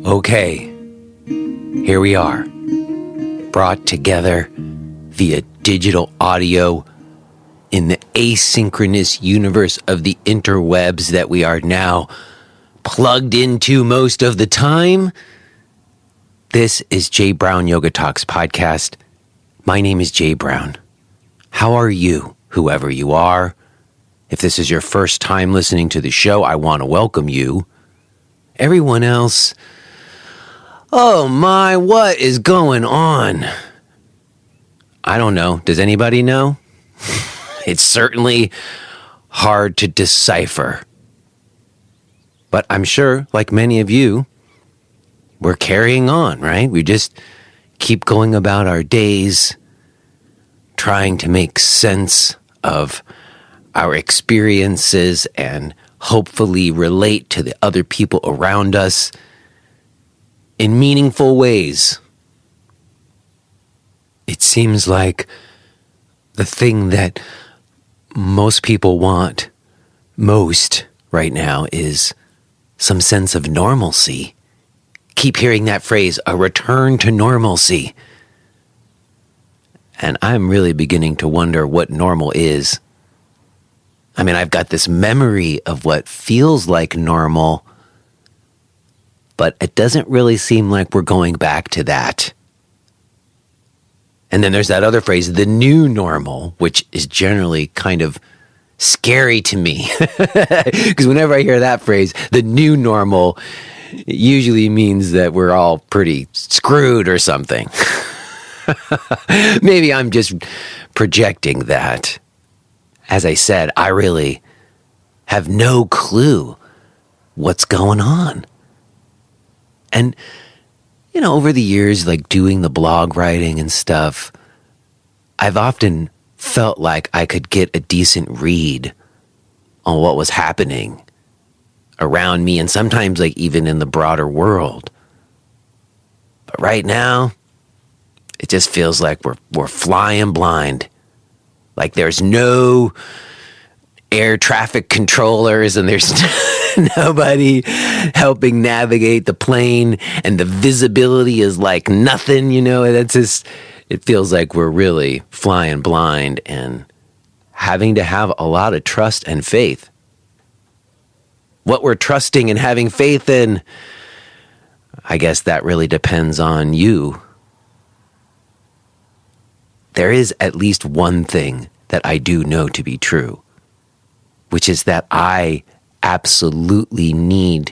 Okay, here we are, brought together via digital audio in the asynchronous universe of the interwebs that we are now plugged into most of the time. This is Jay Brown Yoga Talks podcast. My name is Jay Brown. How are you, whoever you are? If this is your first time listening to the show, I want to welcome you. Everyone else, oh my, what is going on? I don't know. Does anybody know? It's certainly hard to decipher. But I'm sure, like many of you, we're carrying on, right? We just keep going about our days, trying to make sense of our experiences and hopefully relate to the other people around us in meaningful ways. It seems like the thing that most people want most right now is some sense of normalcy. Keep hearing that phrase, a return to normalcy. And I'm really beginning to wonder what normal is. I mean, I've got this memory of what feels like normal, but it doesn't really seem like we're going back to that. And then there's that other phrase, the new normal, which is generally kind of scary to me. Because whenever I hear that phrase, the new normal, it usually means that we're all pretty screwed or something. Maybe I'm just projecting that. As I said, I really have no clue what's going on. And, you know, over the years, like doing the blog writing and stuff, I've often felt like I could get a decent read on what was happening around me and sometimes like even in the broader world. But right now, it just feels like we're flying blind. Like there's no air traffic controllers and there's nobody helping navigate the plane and the visibility is like nothing, you know. That's just, it feels like we're really flying blind and having to have a lot of trust and faith. What we're trusting and having faith in, I guess that really depends on you. There is at least one thing that I do know to be true, which is that I absolutely need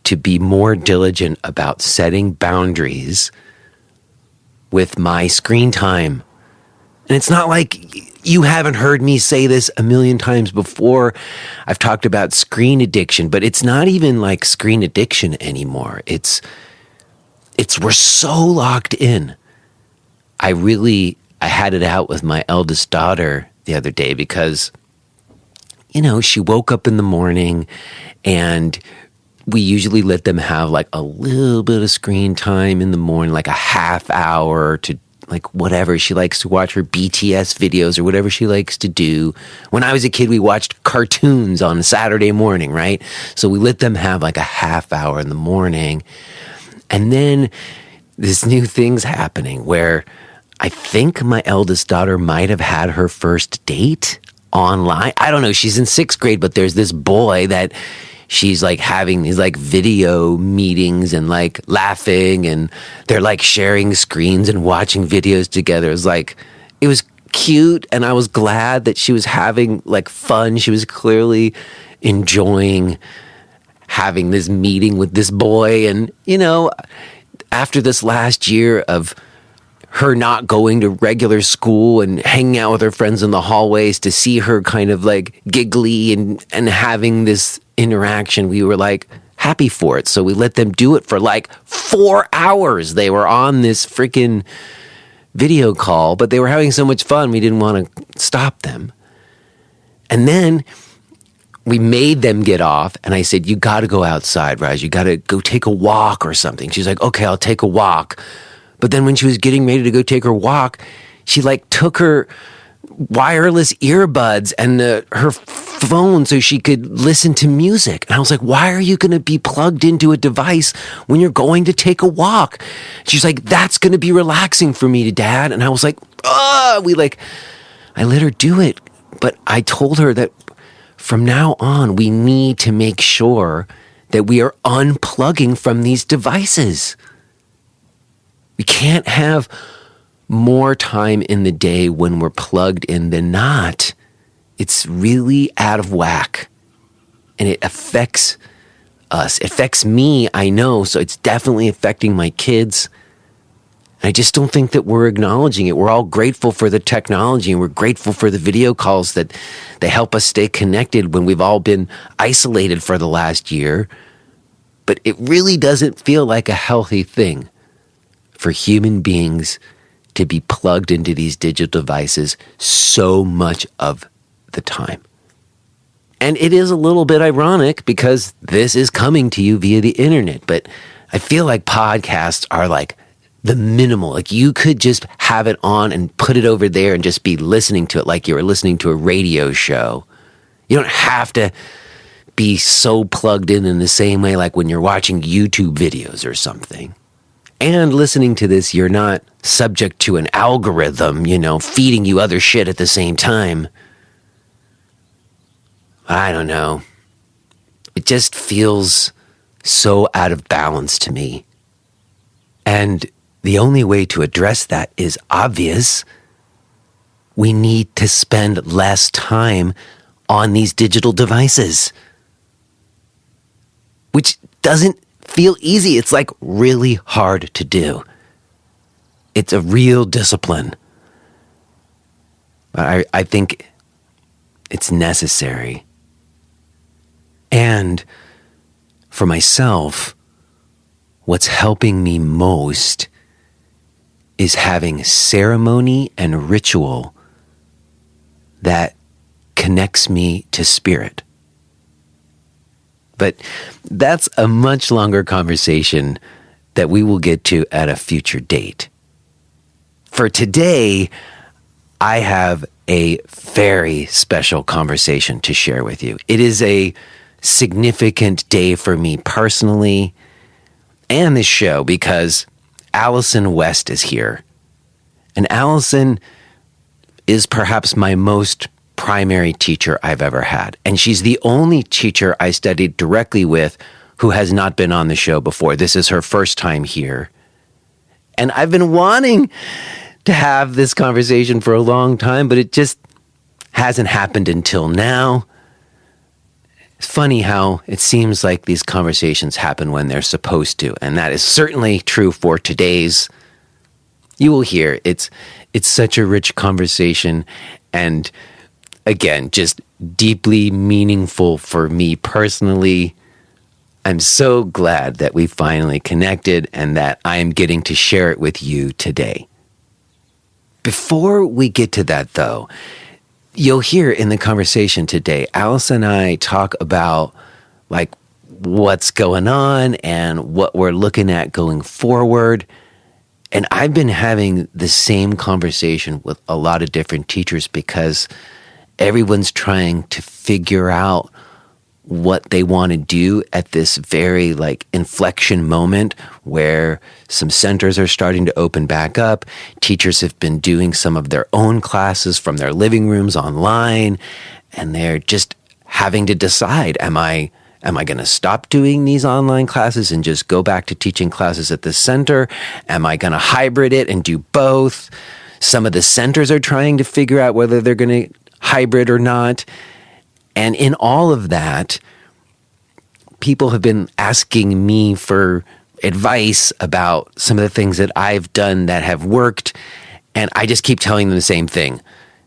to be more diligent about setting boundaries with my screen time. And it's not like you haven't heard me say this a million times before. I've talked about screen addiction, but it's not even like screen addiction anymore. It's we're so locked in. I had it out with my eldest daughter the other day because, you know, she woke up in the morning and we usually let them have like a little bit of screen time in the morning, like a half hour to like whatever. She likes to watch her BTS videos or whatever she likes to do. When I was a kid, we watched cartoons on Saturday morning, right? So we let them have like a half hour in the morning. And then this new thing's happening where I think my eldest daughter might have had her first date online. I don't know. She's in 6th grade, but there's this boy that she's like having these like video meetings and like laughing and they're like sharing screens and watching videos together. It was cute and I was glad that she was having like fun. She was clearly enjoying having this meeting with this boy. And, you know, after this last year of her not going to regular school and hanging out with her friends in the hallways, to see her kind of like giggly and having this interaction, we were like happy for it. So we let them do it for like 4 hours. They were on this freaking video call, but they were having so much fun, we didn't want to stop them. And then we made them get off, and I said, you got to go outside, Raj. You got to go take a walk or something. She's like, okay, I'll take a walk. But then when she was getting ready to go take her walk, she like took her wireless earbuds and her phone so she could listen to music. And I was like, why are you going to be plugged into a device when you're going to take a walk? She's like, that's going to be relaxing for me, Dad. And I was like, I let her do it. But I told her that from now on, we need to make sure that we are unplugging from these devices. We can't have more time in the day when we're plugged in than not. It's really out of whack. And it affects us. It affects me, I know, so it's definitely affecting my kids. I just don't think that we're acknowledging it. We're all grateful for the technology, and we're grateful for the video calls that they help us stay connected when we've all been isolated for the last year. But it really doesn't feel like a healthy thing for human beings to be plugged into these digital devices so much of the time. And it is a little bit ironic because this is coming to you via the internet, but I feel like podcasts are like the minimal. Like you could just have it on and put it over there and just be listening to it like you were listening to a radio show. You don't have to be so plugged in the same way like when you're watching YouTube videos or something. And listening to this, you're not subject to an algorithm, feeding you other shit at the same time. I don't know. It just feels so out of balance to me. And the only way to address that is obvious. We need to spend less time on these digital devices, which doesn't feel easy. It's like really hard to do. It's a real discipline. But I think it's necessary. And for myself, what's helping me most is having ceremony and ritual that connects me to spirit. But that's a much longer conversation that we will get to at a future date. For today, I have a very special conversation to share with you. It is a significant day for me personally and this show because Alison West is here. And Alison is perhaps my most primary teacher I've ever had. And she's the only teacher I studied directly with who has not been on the show before. This is her first time here. And I've been wanting to have this conversation for a long time, but it just hasn't happened until now. It's funny how it seems like these conversations happen when they're supposed to, and that is certainly true for today's. You will hear it's such a rich conversation, and again, just deeply meaningful for me personally. I'm so glad that we finally connected and that I am getting to share it with you today. Before we get to that, though, you'll hear in the conversation today, Alison and I talk about like what's going on and what we're looking at going forward. And I've been having the same conversation with a lot of different teachers because everyone's trying to figure out what they want to do at this very like inflection moment where some centers are starting to open back up. Teachers have been doing some of their own classes from their living rooms online, and they're just having to decide, am I going to stop doing these online classes and just go back to teaching classes at the center? Am I going to hybrid it and do both? Some of the centers are trying to figure out whether they're going to hybrid or not. And in all of that, people have been asking me for advice about some of the things that I've done that have worked. And I just keep telling them the same thing.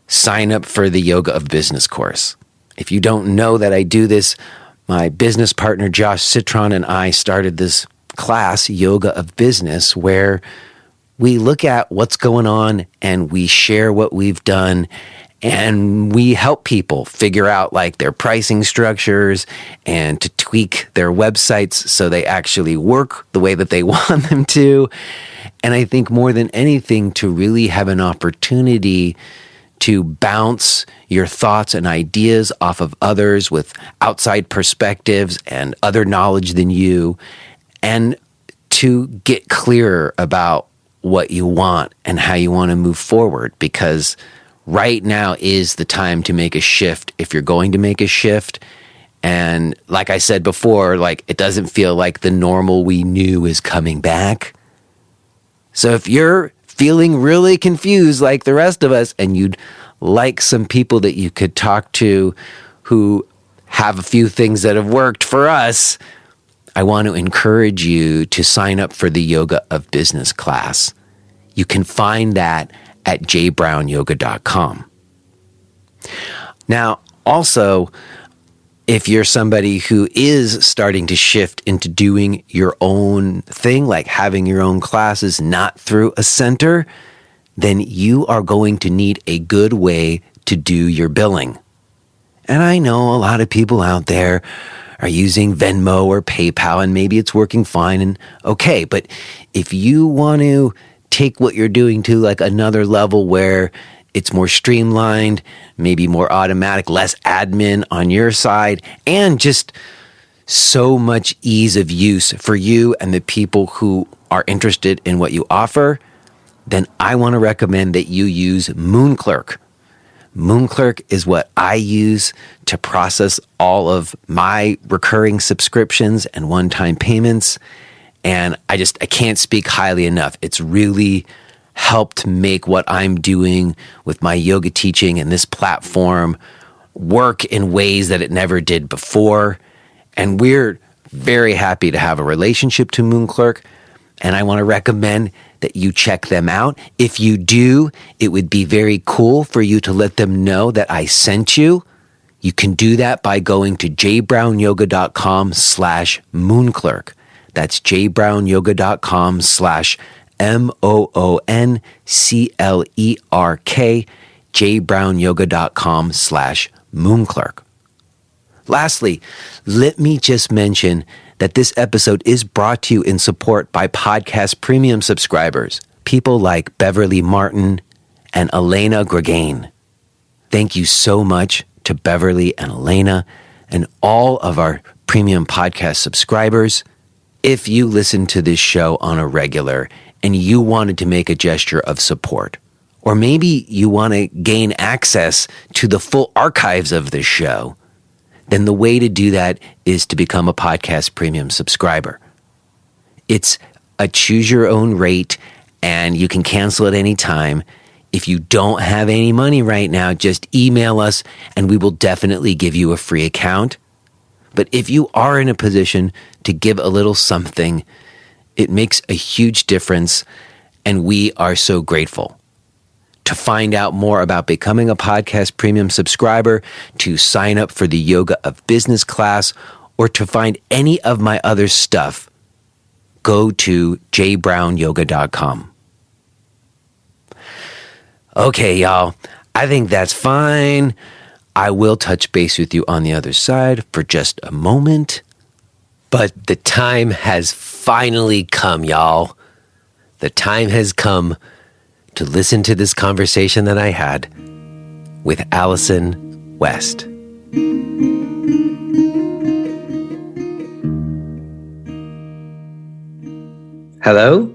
Sign up for the Yoga of Business course. If you don't know that I do this, my business partner, Josh Citron, and I started this class, Yoga of Business, where we look at what's going on and we share what we've done. And we help people figure out like their pricing structures and to tweak their websites so they actually work the way that they want them to. And I think more than anything, to really have an opportunity to bounce your thoughts and ideas off of others with outside perspectives and other knowledge than you, and to get clearer about what you want and how you want to move forward, because right now is the time to make a shift if you're going to make a shift. And like I said before, like, it doesn't feel like the normal we knew is coming back. So if you're feeling really confused like the rest of us, and you'd like some people that you could talk to who have a few things that have worked for us, I want to encourage you to sign up for the Yoga of Business class. You can find that at jbrownyoga.com. Now, also, if you're somebody who is starting to shift into doing your own thing, like having your own classes, not through a center, then you are going to need a good way to do your billing. And I know a lot of people out there are using Venmo or PayPal, and maybe it's working fine and okay. But if you want to take what you're doing to like another level where it's more streamlined, maybe more automatic, less admin on your side, and just so much ease of use for you and the people who are interested in what you offer, then I want to recommend that you use MoonClerk. MoonClerk is what I use to process all of my recurring subscriptions and one-time payments. And I can't speak highly enough. It's really helped make what I'm doing with my yoga teaching and this platform work in ways that it never did before. And we're very happy to have a relationship to MoonClerk. And I want to recommend that you check them out. If you do, it would be very cool for you to let them know that I sent you. You can do that by going to jbrownyoga.com/MoonClerk. That's jbrownyoga.com/MOONCLERK, jbrownyoga.com/MoonClerk. Lastly, let me just mention that this episode is brought to you in support by Podcast Premium subscribers, people like Beverly Martin and Elena Gregane. Thank you so much to Beverly and Elena and all of our Premium Podcast subscribers. If you listen to this show on a regular and you wanted to make a gesture of support, or maybe you want to gain access to the full archives of this show, then the way to do that is to become a Podcast Premium subscriber. It's a choose your own rate, and you can cancel at any time. If you don't have any money right now, just email us and we will definitely give you a free account. But if you are in a position to give a little something, it makes a huge difference, and we are so grateful. To find out more about becoming a Podcast Premium subscriber, to sign up for the Yoga of Business class, or to find any of my other stuff, go to jbrownyoga.com. Okay, y'all, I think that's fine. I will touch base with you on the other side for just a moment. But the time has finally come, y'all. The time has come to listen to this conversation that I had with Alison West. Hello?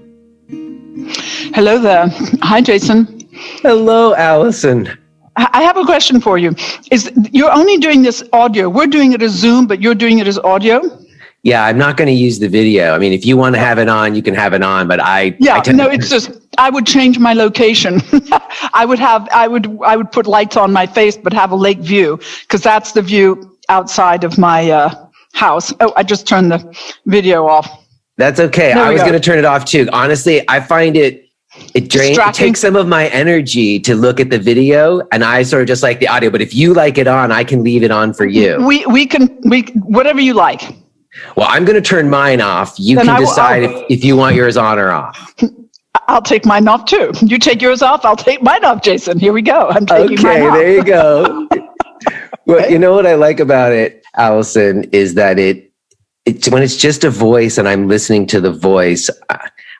Hello there. Hi, Jason. Hello, Alison. I have a question for you. You're only doing this audio. We're doing it as Zoom, but you're doing it as audio? Yeah, I'm not going to use the video. I mean, if you want to have it on, you can have it on, but it's just, I would change my location. I would put lights on my face, but have a lake view, because that's the view outside of my house. Oh, I just turned the video off. That's okay. I was going to turn it off too. Honestly, I find it takes some of my energy to look at the video, and I sort of just like the audio, but if you like it on, I can leave it on for you. We can whatever you like. Well, I'm going to turn mine off. You can decide if you want yours on or off. I'll take mine off too. You take yours off, I'll take mine off, Jason. Here we go. I'm taking mine off. Okay, there you go. Well, you know what I like about it, Alison, is that it's when it's just a voice and I'm listening to the voice,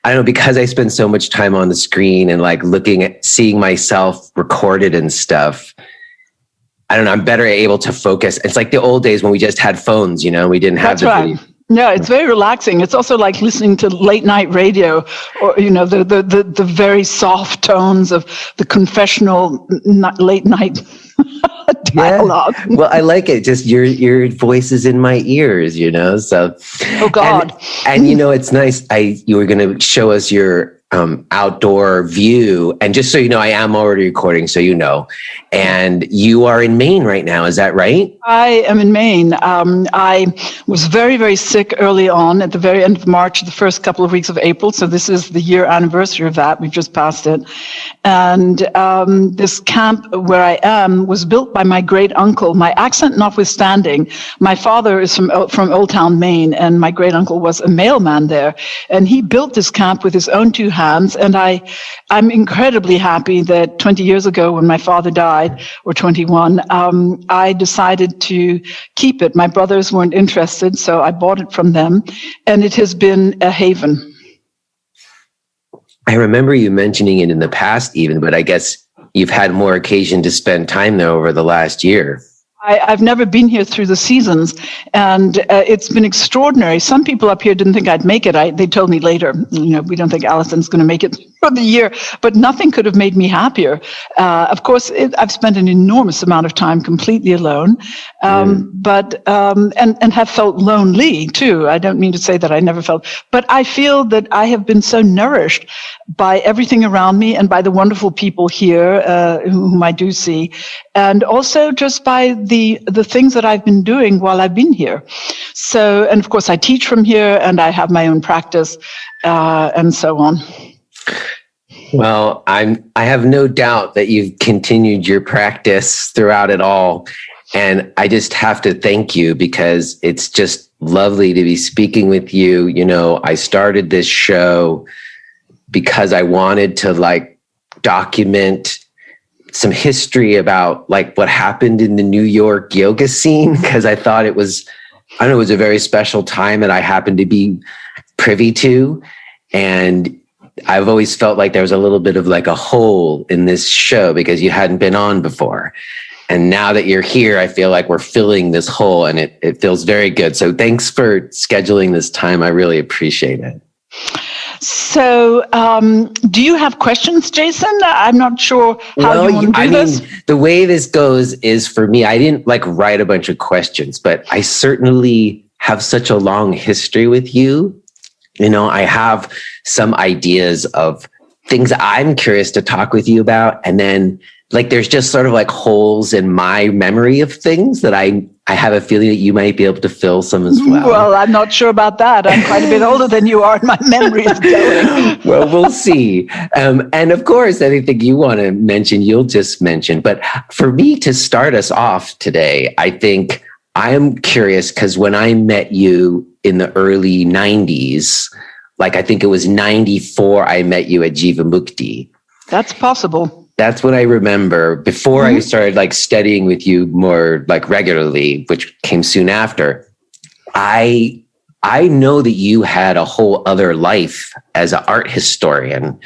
I don't know, because I spend so much time on the screen and like seeing myself recorded and stuff. I don't know. I'm better able to focus. It's like the old days when we just had phones, we didn't have That's right. video. Yeah, it's very relaxing. It's also like listening to late night radio, or the very soft tones of the confessional late night dialogue. Yeah. Well, I like it. Just your voice is in my ears, So. Oh God. And it's nice. You were going to show us your outdoor view, and just so you know, I am already recording, so and you are in Maine right now, is that right? I am in Maine. I was very, very sick early on at the very end of March, the first couple of weeks of April, so this is the year anniversary of that. We've just passed it. And this camp where I am was built by my great uncle, my accent notwithstanding. My father is from Old Town, Maine, and my great uncle was a mailman there, and he built this camp with his own two hands. And I'm incredibly happy that 20 years ago when my father died, or 21, I decided to keep it. My brothers weren't interested, so I bought it from them, and it has been a haven. I remember you mentioning it in the past even, but I guess you've had more occasion to spend time there over the last year. I've never been here through the seasons, and it's been extraordinary. Some people up here didn't think I'd make it. They told me later, we don't think Alison's going to make it for the year, but nothing could have made me happier. Of course, I've spent an enormous amount of time completely alone, but have felt lonely too. I don't mean to say that I never felt, but I feel that I have been so nourished by everything around me and by the wonderful people here whom I do see, and also just by the things that I've been doing while I've been here. So, and of course I teach from here, and I have my own practice, and so on. Well, I have no doubt that you've continued your practice throughout it all. And I just have to thank you, because it's just lovely to be speaking with you. I started this show because I wanted to document some history about what happened in the New York yoga scene, because I thought it was a very special time that I happened to be privy to. And I've always felt like there was a little bit of a hole in this show because you hadn't been on before. And now that you're here, I feel like we're filling this hole, and it feels very good. So thanks for scheduling this time. I really appreciate it. So, do you have questions, Jason? I'm not sure how you want to do this. The way this goes is, for me, I didn't write a bunch of questions, but I certainly have such a long history with you. I have some ideas of things I'm curious to talk with you about. And then there's just sort of holes in my memory of things that I have a feeling that you might be able to fill some as well. Well, I'm not sure about that. I'm quite a bit older than you are, and my memory is going. Well, we'll see. And of course, anything you want to mention, you'll just mention. But for me to start us off today, I think I am curious, because when I met you in the early 90s, I think it was 94, I met you at Jivamukti. That's possible. That's what I remember before I started studying with you more regularly, which came soon after. I know that you had a whole other life as an art historian,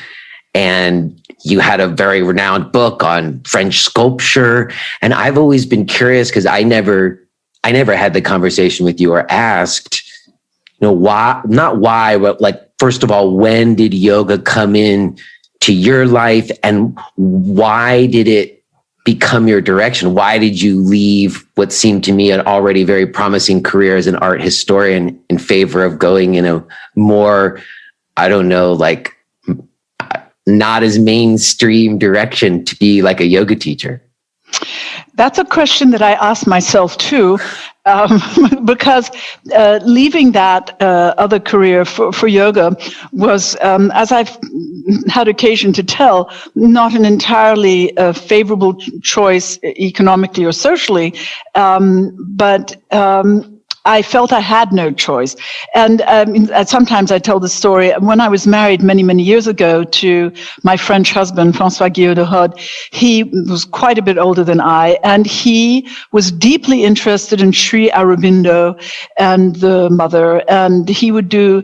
and you had a very renowned book on French sculpture. And I've always been curious, because I never had the conversation with you or asked, why, not why, but first of all, when did yoga come in to your life, and why did it become your direction? Why did you leave what seemed to me an already very promising career as an art historian in favor of going in a more, not as mainstream direction to be a yoga teacher? That's a question that I ask myself too, because leaving that other career for yoga was, as I've had occasion to tell, not an entirely favorable choice economically or socially, but I felt I had no choice. And sometimes I tell the story. When I was married many, many years ago to my French husband, François Guillaume de Rode, he was quite a bit older than I, and he was deeply interested in Sri Aurobindo and the mother, and he would do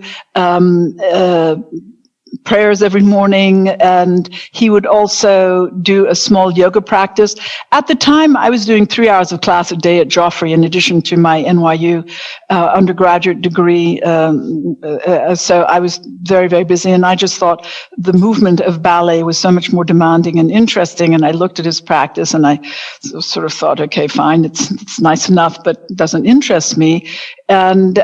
prayers every morning, and he would also do a small yoga practice. At the time, I was doing 3 hours of class a day at Joffrey in addition to my NYU undergraduate degree. So I was very, very busy, and I just thought the movement of ballet was so much more demanding and interesting, and I looked at his practice, and I sort of thought, okay, fine, it's nice enough, but doesn't interest me. And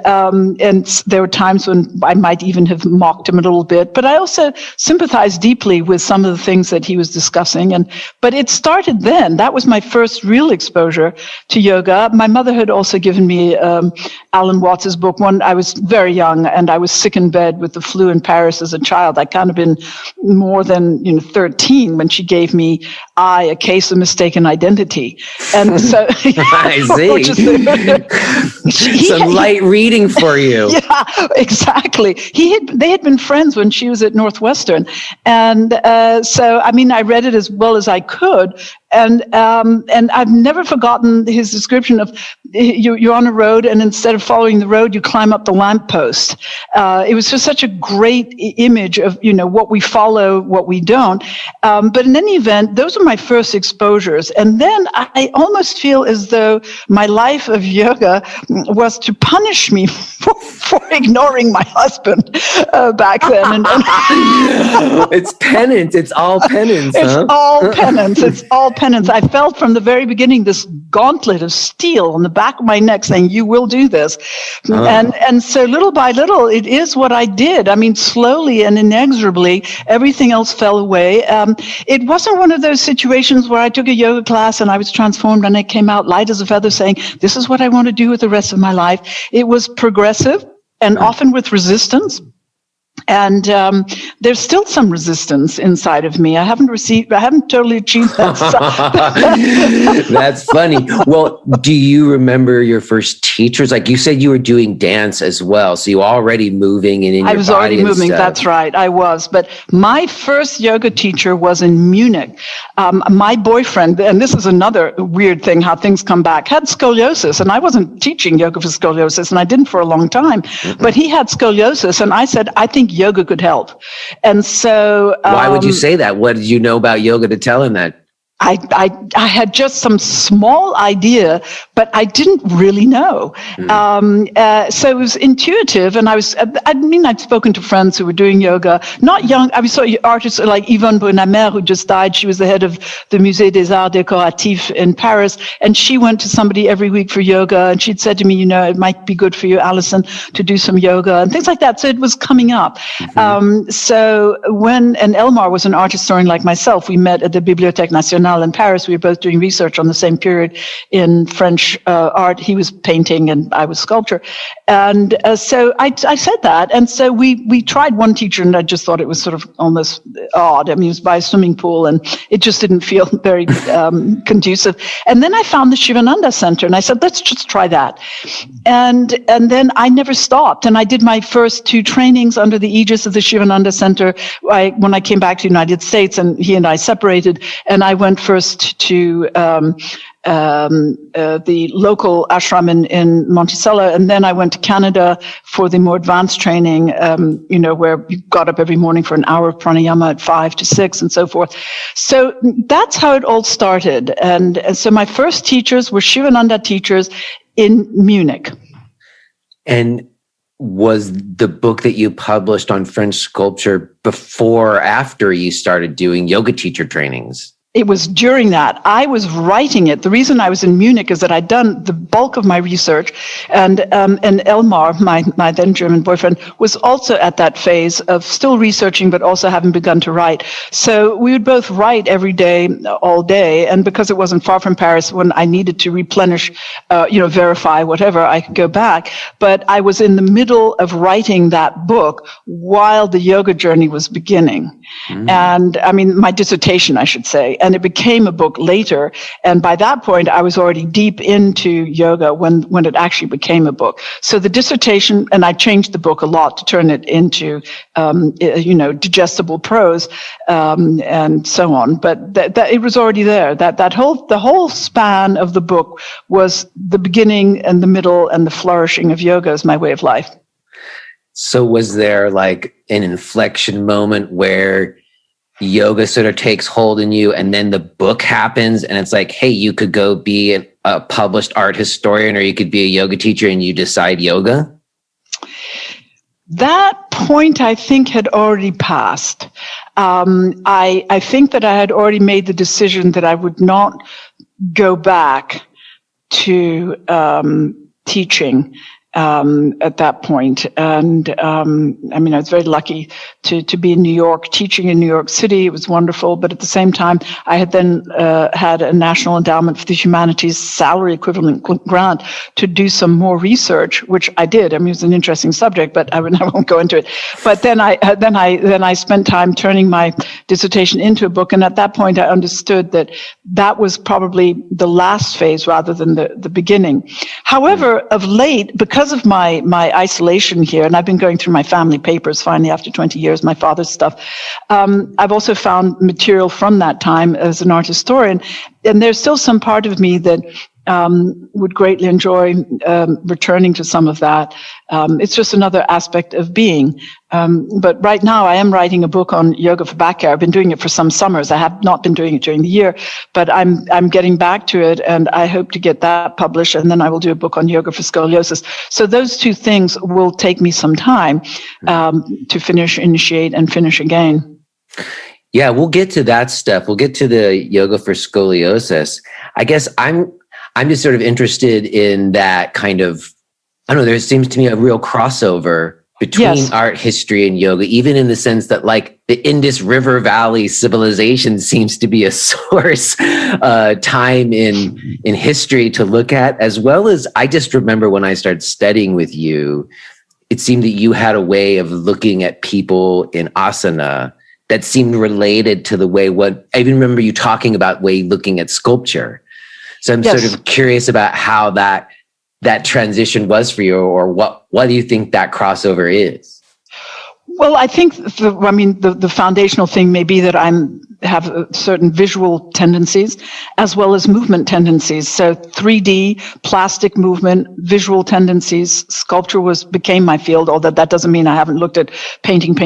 there were times when I might even have mocked him a little bit, but I also sympathized deeply with some of the things that he was discussing. But it started then. That was my first real exposure to yoga. My mother had also given me Alan Watts's book. I was very young, and I was sick in bed with the flu in Paris as a child. I'd kind of been more than 13 when she gave me A Case of Mistaken Identity. And so I see. Some light reading for you. Yeah, exactly. They had been friends when she was at Northwestern, and so I mean, I read it as well as I could. And I've never forgotten his description of you're on a road, and instead of following the road, you climb up the lamppost. It was just such a great image of what we follow, what we don't. But in any event, those were my first exposures. And then I almost feel as though my life of yoga was to punish me for ignoring my husband back then. It's penance. It's all penance. It's all penance. It's all penance. I felt from the very beginning this gauntlet of steel on the back of my neck saying, you will do this. And so little by little, it is what I did. I mean, slowly and inexorably, everything else fell away. It wasn't one of those situations where I took a yoga class and I was transformed and I came out light as a feather saying, this is what I want to do with the rest of my life. It was progressive and often with resistance. And there's still some resistance inside of me. I haven't totally achieved that. That's funny. Well, do you remember your first teachers? Like you said, you were doing dance as well. So you were already moving and in your body. I was already moving. That's right. I was. But my first yoga teacher was in Munich. My boyfriend, and this is another weird thing, how things come back, had scoliosis. And I wasn't teaching yoga for scoliosis, and I didn't for a long time. Mm-hmm. But he had scoliosis. And I said, I think yoga could help. And so why would you say that? What did you know about yoga to tell him that? I had just some small idea, but I didn't really know. So it was intuitive, and I'd spoken to friends who were doing yoga, not young. I saw artists like Yvonne Bonamer, who just died. She was the head of the Musée des Arts Décoratifs in Paris, and she went to somebody every week for yoga, and she'd said to me, it might be good for you, Alison, to do some yoga and things like that. So it was coming up. Mm-hmm. So and Elmar was an art historian like myself. We met at the Bibliothèque Nationale in Paris. We were both doing research on the same period in French art. He was painting and I was sculpture. And so I said that. And so we tried one teacher, and I just thought it was sort of almost odd. I mean, it was by a swimming pool, and it just didn't feel very conducive. And then I found the Shivananda Center, and I said, let's just try that. And then I never stopped. And I did my first 2 trainings under the aegis of the Shivananda Center when I came back to the United States, and he and I separated, and I went first to the local ashram in Monticello, and then I went to Canada for the more advanced training, where you got up every morning for an hour of pranayama at 5 to 6 and so forth. So that's how it all started. And so my first teachers were Shivananda teachers in Munich. And was the book that you published on French sculpture before or after you started doing yoga teacher trainings? It was during that. I was writing it. The reason I was in Munich is that I'd done the bulk of my research, and Elmar, my then German boyfriend, was also at that phase of still researching, but also having begun to write. So we would both write every day, all day, and because it wasn't far from Paris, when I needed to replenish, verify whatever, I could go back. But I was in the middle of writing that book while the yoga journey was beginning. And I mean, my dissertation, I should say. And it became a book later. And by that point, I was already deep into yoga when it actually became a book. So the dissertation, and I changed the book a lot to turn it into, digestible prose, and so on. But that it was already there. The whole span of the book was the beginning and the middle and the flourishing of yoga as my way of life. So was there like an inflection moment where yoga sort of takes hold in you and then the book happens and it's like, hey, you could go be a published art historian or you could be a yoga teacher and you decide yoga? That point, I think, had already passed. I think that I had already made the decision that I would not go back to teaching at that point. And I mean, I was very lucky to be in New York, teaching in New York City. It was wonderful. But at the same time, I had then had a National Endowment for the Humanities salary equivalent grant to do some more research, which I did. I mean, it was an interesting subject, but I won't go into it. But then I spent time turning my dissertation into a book. And at that point, I understood that that was probably the last phase rather than the beginning. However, of late, because of my isolation here, and I've been going through my family papers finally after 20 years, my father's stuff, I've also found material from that time as an art historian. And there's still some part of me that would greatly enjoy returning to some of that. It's just another aspect of being. But right now I am writing a book on yoga for back care. I've been doing it for some summers. I have not been doing it during the year, but I'm getting back to it, and I hope to get that published, and then I will do a book on yoga for scoliosis. So those two things will take me some time to finish, initiate, and finish again. Yeah, we'll get to that stuff. We'll get to the yoga for scoliosis. I guess I'm just sort of interested in that kind of, I don't know, there seems to me a real crossover between art history and yoga, even in the sense that like the Indus River Valley civilization seems to be a source time in history to look at, as well as I just remember when I started studying with you, it seemed that you had a way of looking at people in asana that seemed related to the way I even remember you talking about looking at sculpture. So I'm sort of curious about how that transition was for you, or what do you think that crossover is? Well, I think the foundational thing may be that have certain visual tendencies as well as movement tendencies. So 3D, plastic movement, visual tendencies, sculpture became my field, although that doesn't mean I haven't looked at painting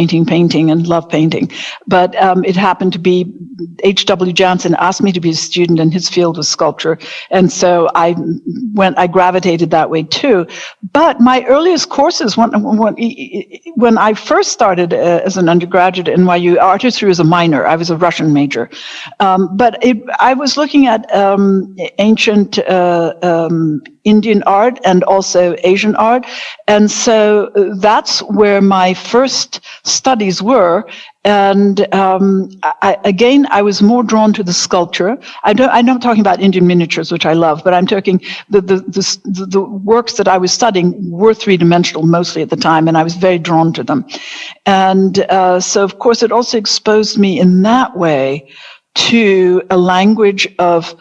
and love painting. But it happened to be H.W. Jansen asked me to be a student, and his field was sculpture. And so I gravitated that way too. But my earliest courses, when I first started as an undergraduate at NYU, art history was a minor. I was a Russian major. But I was looking at ancient Indian art and also Asian art. And so that's where my first studies were. And I was more drawn to the sculpture. I'm not talking about Indian miniatures, which I love, but I'm talking the works that I was studying were three-dimensional mostly at the time, and I was very drawn to them. And so, of course, it also exposed me in that way to a language of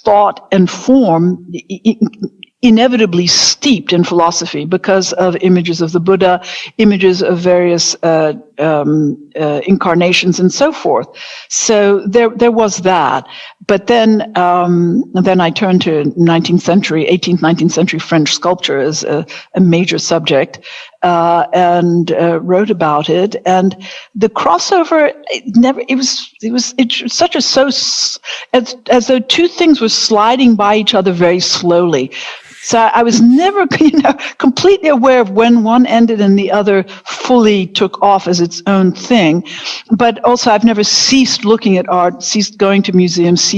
thought and form inevitably steeped in philosophy because of images of the Buddha, images of various incarnations and so forth. So there was that. But then I turned to 18th, 19th century French sculpture as a major subject, and wrote about it. And the crossover, as though two things were sliding by each other very slowly. So I was never, completely aware of when one ended and the other fully took off as its own thing. But also I've never ceased looking at art, ceased going to museums,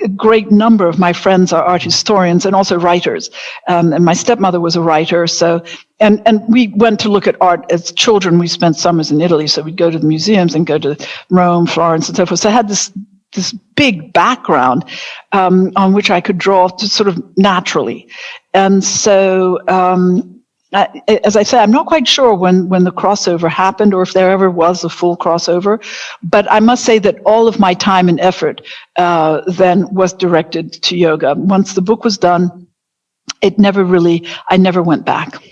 a great number of my friends are art historians and also writers. And my stepmother was a writer. So, and we went to look at art as children. We spent summers in Italy. So we'd go to the museums and go to Rome, Florence, and so forth. So I had this big background on which I could draw sort of naturally. And so, as I say, I'm not quite sure when the crossover happened or if there ever was a full crossover, but I must say that all of my time and effort then was directed to yoga. Once the book was done, I never went back.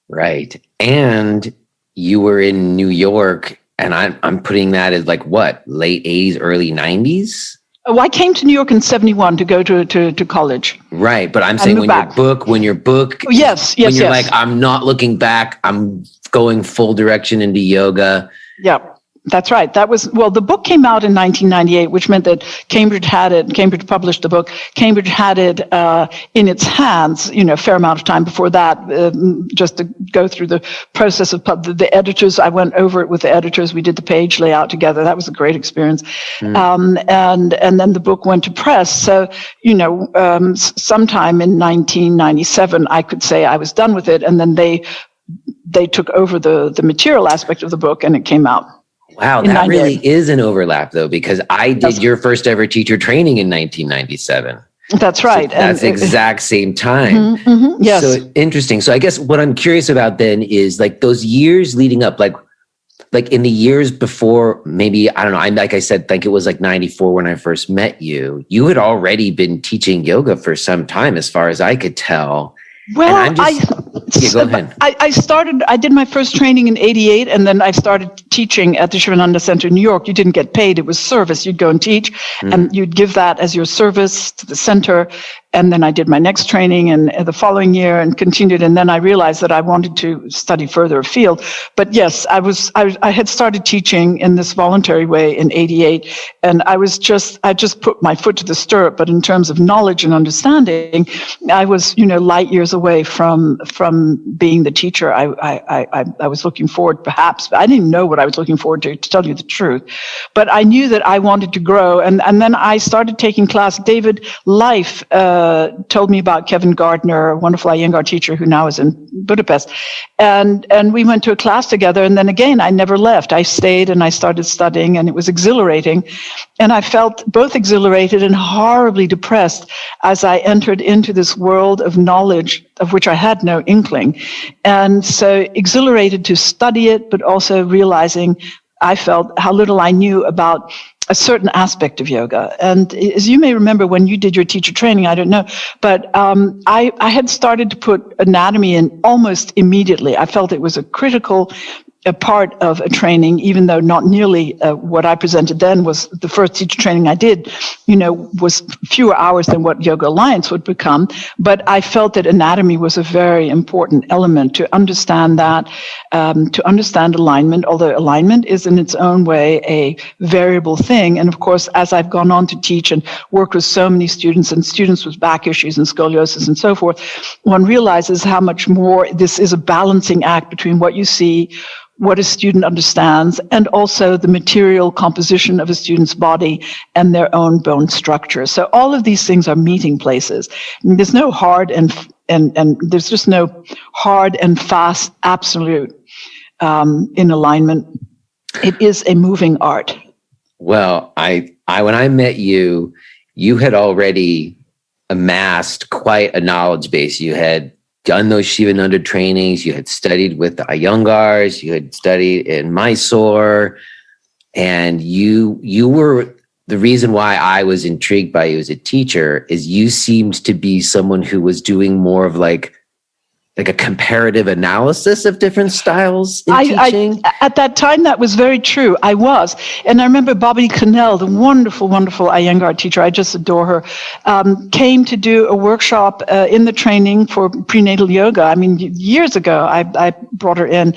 Right. And you were in New York, and I'm putting that as like what, late 80s, early 90s? Oh, I came to New York in 71 to go to college. Right. But I'm saying when your book, yes, when you're yes. like, I'm not looking back, I'm going full direction into yoga. Yeah. That's right. The book came out in 1998, which meant that Cambridge published the book. Cambridge had it in its hands, a fair amount of time before that, just to go through the process of the editors. I went over it with the editors. We did the page layout together. That was a great experience. And then the book went to press. So, sometime in 1997, I could say I was done with it. And then they took over the material aspect of the book, and it came out. Wow, that really is an overlap, though, because I did your first ever teacher training in 1997. That's right. So that's exact same time. Yes. So interesting. So I guess what I'm curious about then is like those years leading up, like in the years before, maybe, I don't know, like I said, I think it was like 94 when I first met you. You had already been teaching yoga for some time, as far as I could tell. Well, go ahead. I did my first training in 88, and then I started teaching at the Shivananda Center in New York. You didn't get paid. It was service. You'd go and teach, and you'd give that as your service to the center. And then I did my next training and the following year and continued. And then I realized that I wanted to study further afield. But yes, I had started teaching in this voluntary way in 88. And I just put my foot to the stirrup. But in terms of knowledge and understanding, I was, light years away from being the teacher. I was looking forward, perhaps, I didn't know what I was looking forward to tell you the truth. But I knew that I wanted to grow. And then I started taking class. David Life, told me about Kevin Gardner, a wonderful Iyengar teacher who now is in Budapest. And we went to a class together. And then again, I never left. I stayed and I started studying, and it was exhilarating. And I felt both exhilarated and horribly depressed as I entered into this world of knowledge of which I had no inkling. And so exhilarated to study it, but also realizing I felt how little I knew about a certain aspect of yoga. And as you may remember, when you did your teacher training, I don't know, but I had started to put anatomy in almost immediately. I felt it was a critical part of a training, even though not nearly what I presented then was the first teacher training I did, was fewer hours than what Yoga Alliance would become. But I felt that anatomy was a very important element to understand that, to understand alignment, although alignment is in its own way a variable thing. And of course, as I've gone on to teach and work with so many students and students with back issues and scoliosis and so forth, one realizes how much more this is a balancing act between what you see, what a student understands, and also the material composition of a student's body and their own bone structure. So all of these things are meeting places. There's no hard and there's just no hard and fast absolute in alignment. It is a moving art. Well, I when I met you, you had already amassed quite a knowledge base. You had done those Shivananda trainings. You had studied with the Iyengars. You had studied in Mysore, and you were the reason why I was intrigued by you as a teacher. Is you seemed to be someone who was doing more of like a comparative analysis of different styles in teaching? At that time, that was very true. I was. And I remember Bobby Cannell, the wonderful, wonderful Iyengar teacher, I just adore her, came to do a workshop in the training for prenatal yoga. I mean, years ago, I brought her in.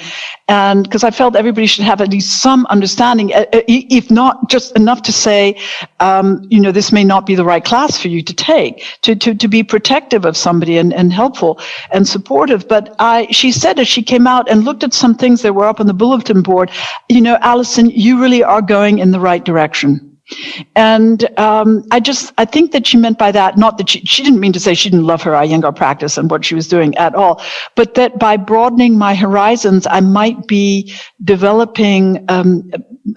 And because I felt everybody should have at least some understanding, if not just enough to say, this may not be the right class for you to take, to be protective of somebody and helpful and supportive. But she said as she came out and looked at some things that were up on the bulletin board, Alison, you really are going in the right direction. And I think that she meant by that, not that she didn't mean to say she didn't love her Iyengar practice and what she was doing at all, but that by broadening my horizons, I might be developing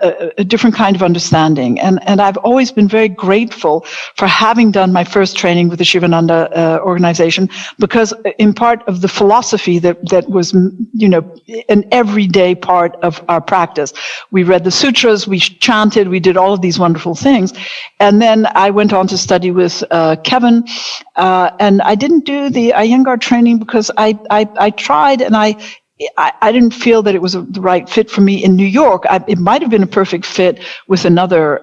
a different kind of understanding. And I've always been very grateful for having done my first training with the Shivananda organization, because in part of the philosophy that was, an everyday part of our practice. We read the sutras, we chanted, we did all of these wonderful things. And then I went on to study with Kevin, and I didn't do the Iyengar training because I tried, and I didn't feel that it was the right fit for me in New York. It might have been a perfect fit with another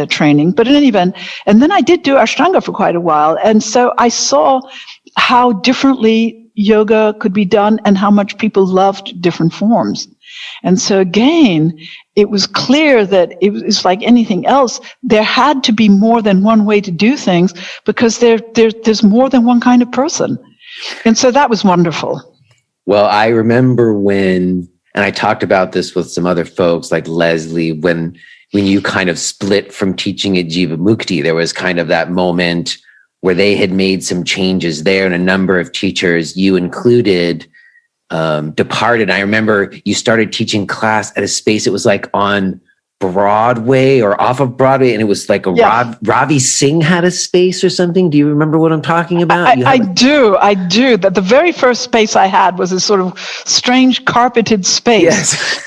training, but in any event, and then I did do Ashtanga for quite a while. And so I saw how differently yoga could be done and how much people loved different forms. And so again, it was clear that it was like anything else. There had to be more than one way to do things because there's more than one kind of person. And so that was wonderful. Well, I remember when, and I talked about this with some other folks like Leslie, when you kind of split from teaching at Jivamukti, there was kind of that moment where they had made some changes there and a number of teachers, you included, departed. I remember you started teaching class at a space, it was like on Broadway or off of Broadway, and it was like Ravi Singh had a space or something. Do you remember what I'm talking about? I do. That the very first space I had was a sort of strange carpeted space. Yes.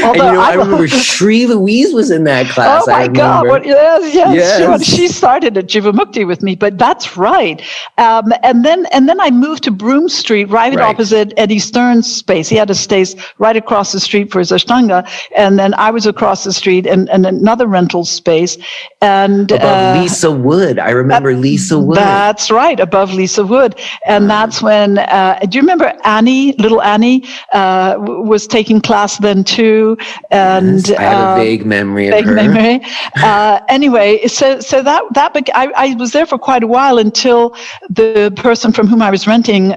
Although I remember Sri Louise was in that class. Oh my God! Yes. She started at Jivamukti with me, but that's right. And then I moved to Broome Street, right opposite Eddie Stern's space. He had a space right across the street for his Ashtanga, and then I was across the street and another rental space. And above Lisa Wood, I remember Lisa Wood. That's right, above Lisa Wood, and that's when. Do you remember Annie? Little Annie was taking class then too. And yes, I have a vague memory of her. Anyway, so that I was there for quite a while until the person from whom I was renting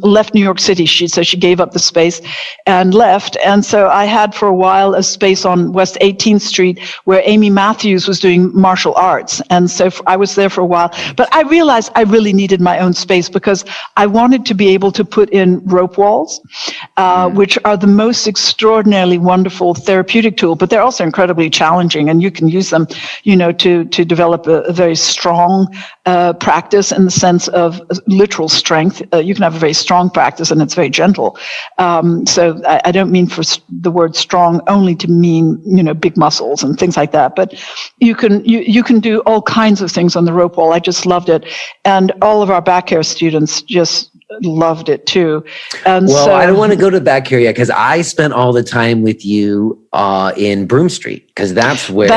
left New York City. So she gave up the space and left. And so I had for a while a space on West 18th Street where Amy Matthews was doing martial arts. And so I was there for a while. But I realized I really needed my own space because I wanted to be able to put in rope walls, which are the most extraordinarily wonderful therapeutic tool, but they're also incredibly challenging, and you can use them, to develop a very strong practice in the sense of literal strength. You can have a very strong practice, and it's very gentle. So I don't mean for the word strong only to mean big muscles and things like that, but you can do all kinds of things on the rope wall. I just loved it, and all of our back hair students just loved it too. And well, I don't want to go to back here yet because I spent all the time with you in Broome Street because that's where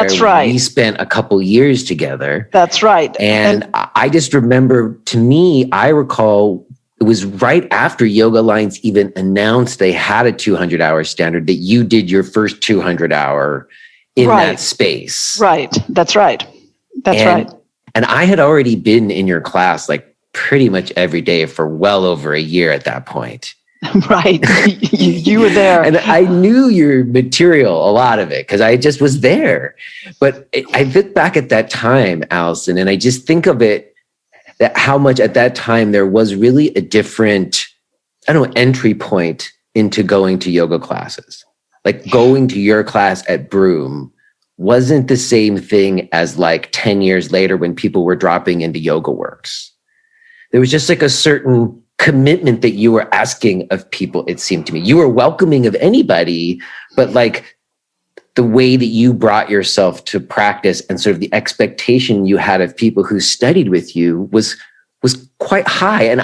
we spent a couple years together. That's right. And I just remember, to me, I recall it was right after Yoga Alliance even announced they had a 200-hour standard that you did your first 200-hour in that space. Right. That's right. Right. And I had already been in your class like pretty much every day for well over a year at that point. Right. You were there. And I knew your material, a lot of it, because I just was there. But I look back at that time, Alison, and I just think of it, that how much at that time there was really a different, entry point into going to yoga classes. Like going to your class at Broome wasn't the same thing as like 10 years later when people were dropping into Yoga Works. There was just like a certain commitment that you were asking of people, it seemed to me. You were welcoming of anybody, but like the way that you brought yourself to practice and sort of the expectation you had of people who studied with you was quite high. And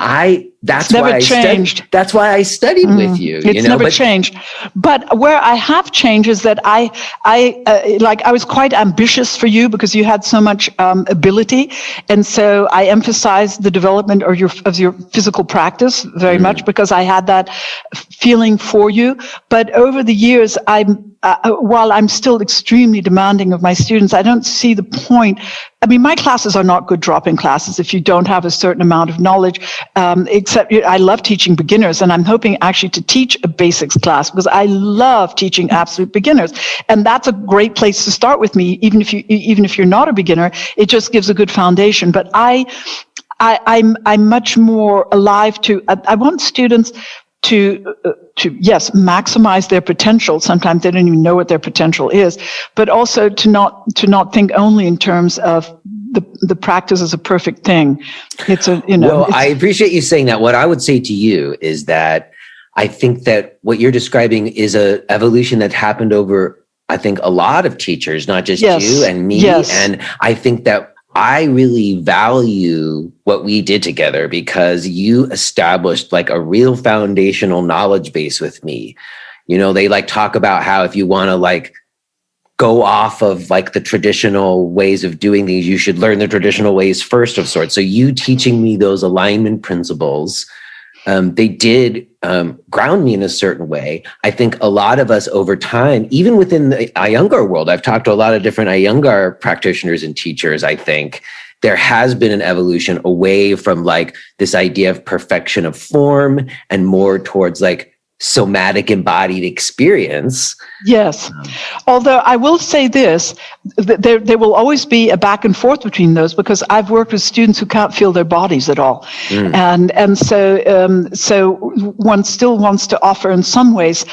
that's why I studied with you. It's never changed. But where I have changed is that I was quite ambitious for you because you had so much ability, and so I emphasized the development of your physical practice very much because I had that feeling for you. But over the years, while I'm still extremely demanding of my students, I don't see the point. I mean, my classes are not good drop-in classes if you don't have a certain amount of knowledge, except I love teaching beginners, and I'm hoping actually to teach a basics class because I love teaching absolute beginners. And that's a great place to start with me, even if you're not a beginner. It just gives a good foundation. But I'm much more alive to, I want students to maximize their potential. Sometimes they don't even know what their potential is, but also to not think only in terms of the practice as a perfect thing. Well, I appreciate you saying that. What I would say to you is that I think that what you're describing is a evolution that happened over, I think, a lot of teachers, not just you and me. Yes. And I think that I really value what we did together because you established like a real foundational knowledge base with me. You know, they like talk about how if you want to like go off of like the traditional ways of doing things, you should learn the traditional ways first of sorts. So you teaching me those alignment principles, they did ground me in a certain way. I think a lot of us over time, even within the Iyengar world, I've talked to a lot of different Iyengar practitioners and teachers. I think there has been an evolution away from like this idea of perfection of form and more towards like somatic embodied experience. Yes. Although I will say this, there will always be a back and forth between those, because I've worked with students who can't feel their bodies at all. And so one still wants to offer in some ways.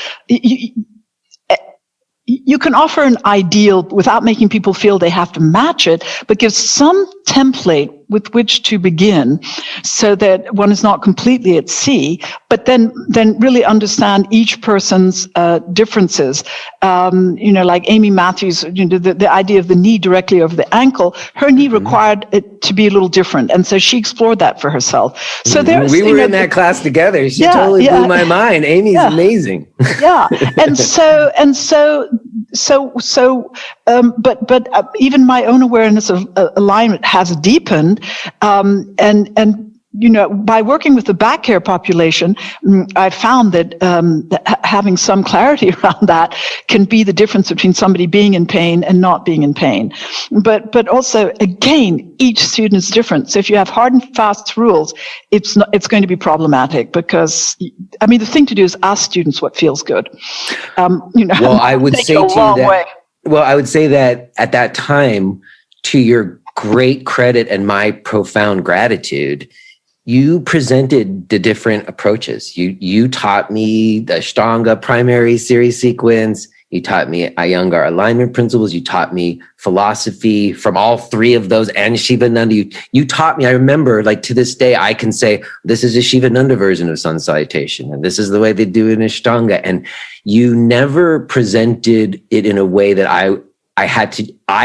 You can offer an ideal without making people feel they have to match it, but give some template with which to begin so that one is not completely at sea, but then really understand each person's differences. Like Amy Matthews, the idea of the knee directly over the ankle, her knee required it to be a little different. And so she explored that for herself. So we were in that class together. She totally blew my mind. Amy's amazing. Yeah. But even my own awareness of alignment has deepened, and by working with the back care population, I found that having some clarity around that can be the difference between somebody being in pain and not being in pain. But also, again, each student is different. So if you have hard and fast rules, it's going to be problematic, because the thing to do is ask students what feels good. Well, I would say to you that. Well, I would say that at that time, to your great credit and my profound gratitude, you presented the different approaches. You taught me the Ashtanga primary series sequence. You taught me Iyengar alignment principles. You taught me philosophy from all three of those and Shivananda. You taught me, I remember, like to this day, I can say, this is a Shivananda version of sun salutation, and this is the way they do it in Ashtanga. And you never presented it in a way that I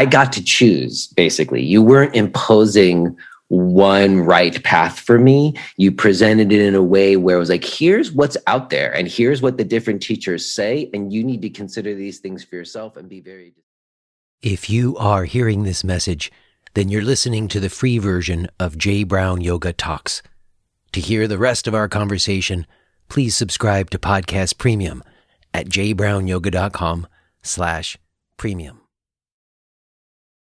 got to choose, basically. You weren't imposing one right path for me. You presented it in a way where it was like, here's what's out there and here's what the different teachers say, and you need to consider these things for yourself and be very... If you are hearing this message, then you're listening to the free version of J. Brown Yoga Talks. To hear the rest of our conversation, please subscribe to Podcast Premium at jbrownyoga.com/premium.